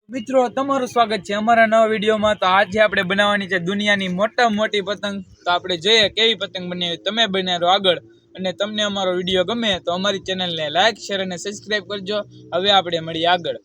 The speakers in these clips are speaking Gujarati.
મિત્રો તમારું સ્વાગત છે અમારા નવા વિડીયોમાં। તો આજે આપણે બનાવવાની છે દુનિયાની મોટામાં મોટી પતંગ। તો આપણે જોઈએ કેવી પતંગ બનાવી, તમે બનાવો આગળ। અને તમને અમારો વિડીયો ગમે તો અમારી ચેનલને લાઈક શેર અને સબસ્ક્રાઇબ કરજો। હવે આપણે મળીએ આગળ।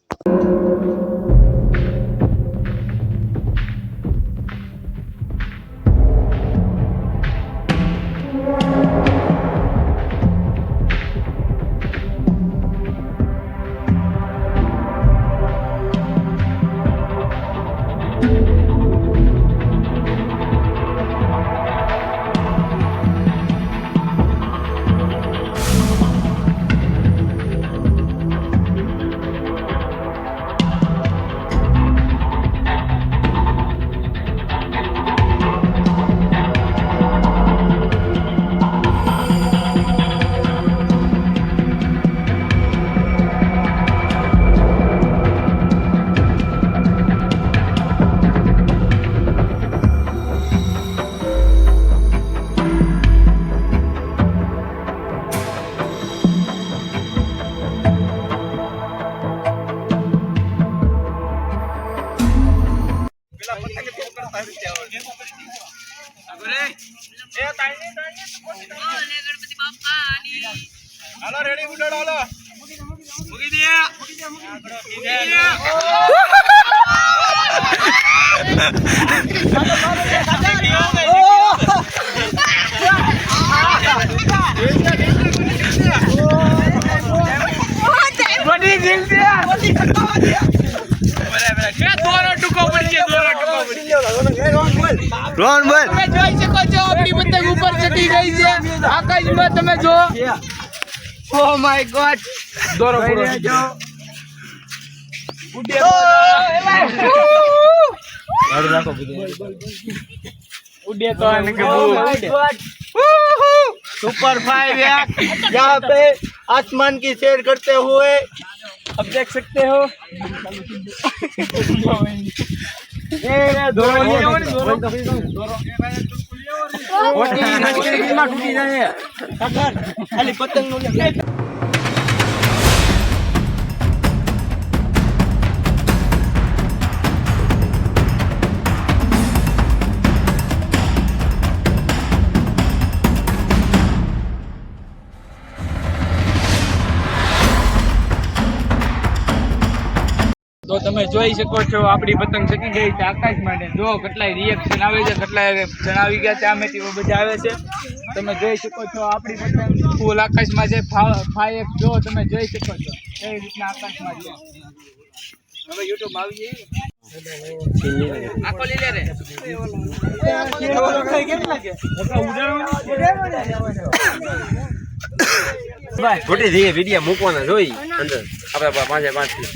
હાલો રેડી ઉડાડો હાલો મૂકી દે બડી દિલ દે બરાબર કે દોરો ટુકો પડશે રોન બોલ તમે જોઈ શકો છો આપણી પતંગ ઉપર ચડી ગઈ છે આકાશમાં તમે જો ઓ માય ગોડ દોરો પૂરો જાઓ ઉડે ગાડી રાખો उड़े तो सुपर 5 यहाँ पे आसमान की सैर करते हुए अब देख सकते हो खाली पतंग तो તમે જોઈ શકો છો આપણી પતંગ ચકી ગઈ છે આકાશમાં ને જો કેટલાય રિએક્શન આવે છે કેટલાય જણ આવી ગયા છે આમેથી બધા આવે છે તમે જોઈ શકો છો આપણી પતંગ ફૂલ આકાશમાં છે ફાયર જો તમે જોઈ શકો છો કઈ રીતના આકાશમાં છે હવે YouTube માં આવી જઈએ આકો લીલે રે કેટલા કે ભાઈ ખોટી દી વિડિયો મૂકવાના જોઈ અંદર આપણે 5 થી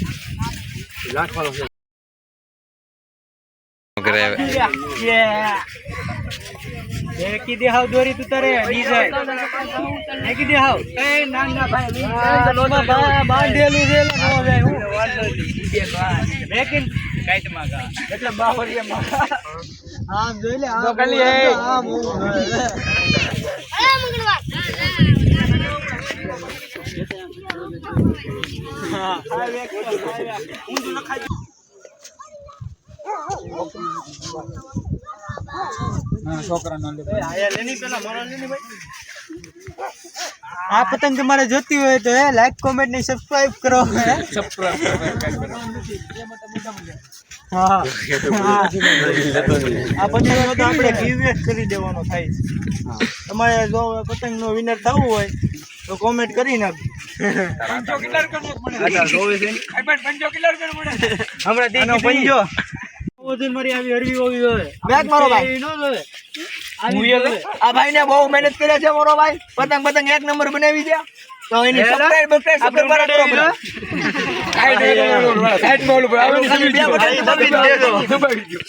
લાખવાનો છે કરે એકી દે હાવ દોરી તું તારે ડિઝાઇન એકી દે હાવ એ ના ના ભાઈ બાંધેલું છે નો જાય હું લેકિન કાઈટ માંગા એટલે બાવરિયા માં આમ જોઈ લે તો ખાલી હે આમ અરે મંગળવાર હા ઊંધું લખાઈ હા છોકરા નો લે આયા લેની પેલા મારા લેની ભાઈ આ પતંગ તમારે જોતી હોય તો લાઈક કોમેન્ટ ને સબસ્ક્રાઇબ કરો સબસ્ક્રાઇબ કરો હા આ પતંગ તો આપણે ગિવવેટ કરી દેવાનો થાય છે તમારે જો પતંગ નો વિનર થવું હોય તો કોમેન્ટ કરી નાખો 5 કિલો કરવો પડે આ જોવે છે આ પણ 5 કિલો કરવો પડે હમણાં દેખી પંજો ઓજન મારી આવી હરવી હોવી જોઈએ બેક મારો ભાઈ નો જોવે આ ભાઈ ને બહુ મહેનત કરે છે મારો ભાઈ પતંગ એક નંબર બનાવી દે તો એની સબસ્ક્રાઇબ કરો સાઈડ બોલ પર આવે ખાલી બે બટન દબાવી દેજો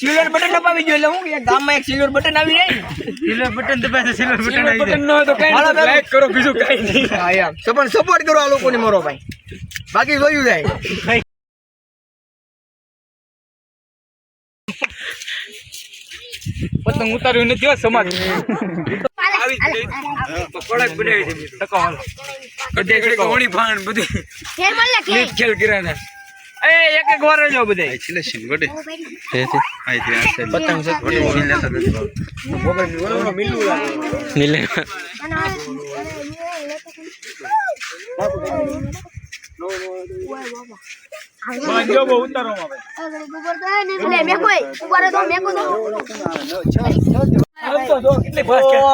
સિલ્વર બટન દબાવી જો એટલે હું એક ગામમાં એક સિલ્વર બટન આવી જાય સિલ્વર બટન દબાવે સિલ્વર બટન ન હોય તો કઈ લાઈક કરો બીજું કઈ નહીં હા યાર સપોર્ટ કરો આ લોકોને મારો ભાઈ બાકી જોયું જાય પતંગ ઉતાર્યું નથી સમાજ આવી પકોડા બનાવી દે તકો હાલો કડે કડે કોણી ફાણ બધી ખેલ બોલ લે ખેલ ખેલ કર્યા એ એક એક વાર જો બધાય સિલેક્શન ગોડે તેથી પતંગ છે ગોડે લેતા નીલે જો બહુ ઉતારો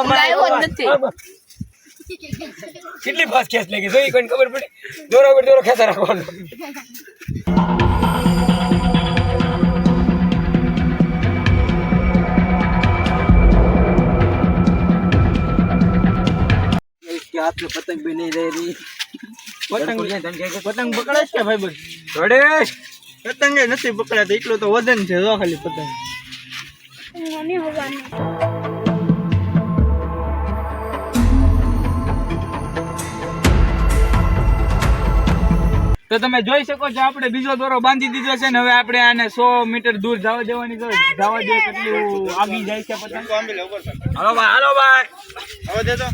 માં કેટલી ફાસ્ટ ખેંચ લાગી જોઈ કોઈને ખબર પડી દોરો પર દોરો ખેંચા રાખવાનો इसके हाथ में पतंग भी नहीं रह रही पतंग पकड़े છે ભાઈ બસ ગણેશ પતંગ નથી પકડાતો એટલો તો વજન છે જો ખાલી પતંગ તો તમે જોઈ શકો છો આપણે બીજો દોરો બાંધી દીધો છે ને હવે આપણે આને 100 મીટર દૂર જવા દેવાની છે જવા દે કેટલું આગી જાય છે પતંગ હાલો ભાઈ હવે દે તો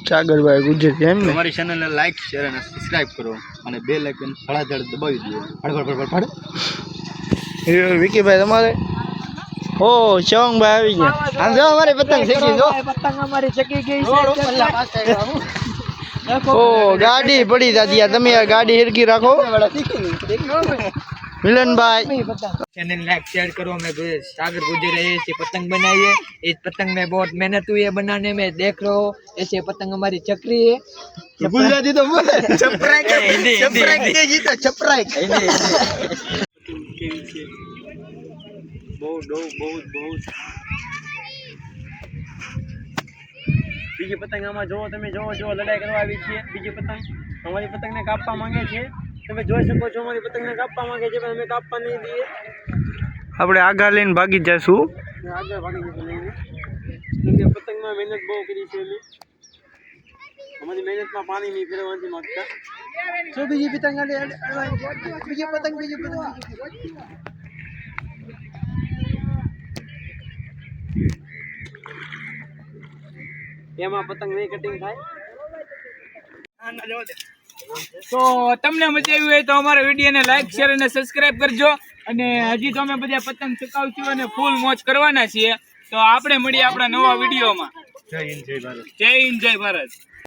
સાગરભાઈ ગુજરાતી એમ ને અમારી ચેનલને લાઈક શેર અને સબસ્ક્રાઇબ કરો અને બેલ આઇકન ધડાધડ દબાવી દો ફડ વિકીભાઈ તમારે ઓ શિવંગભાઈ આવી ગયા આમ જો અમારી પતંગ શીખી જો પતંગ અમારી ચકી ગઈ છે ઓ ગાડી પડી દાદી તમે યાર ગાડી હિરકી રાખો मिलन चैनल लाइक शेयर करो मैं सागर गुजर ऐसे पतंग बनाइए इस पतंग में बहुत मेहनत हुई है बनाने में देख रहे हो ऐसे पतंग हमारी चक्री है गुजराती तो बोले छपराई के जी तो छपराई बहुत बहुत बहुत બીજી પતંગ આમાં જો તમે જો લડાઈ કરવા આવી છે બીજી પતંગ અમારી પતંગને કાપવા માંગે છે તમે જોઈ શકો છો અમારી પતંગને કાપવા માંગે છે પણ અમે કાપવા નહીં દઈએ આપણે આગળ લઈને ભાગી જશું આગળ ભાગી જશું લઈને કેમ કે પતંગમાં મહેનત બહુ કરી છે અમે અમારી મહેનતમાં પાણી નહીં ફેરવવાની માંગતા જો બીજી પતંગ બીજી પતંગ એમાં પતંગ નહીં કટિંગ થાય તો તમને મજા આવી હોય તો અમારા વિડીયોને લાઈક શેર અને સબસ્ક્રાઇબ કરજો અને હજી તો અમે બધા પતંગ ચકાવશું અને ફૂલ મોજ કરવાના છીએ તો આપણે મળીએ આપણા નવા વિડીયોમાં જય હિન્દ જય ભારત જય હિન્દ જય ભારત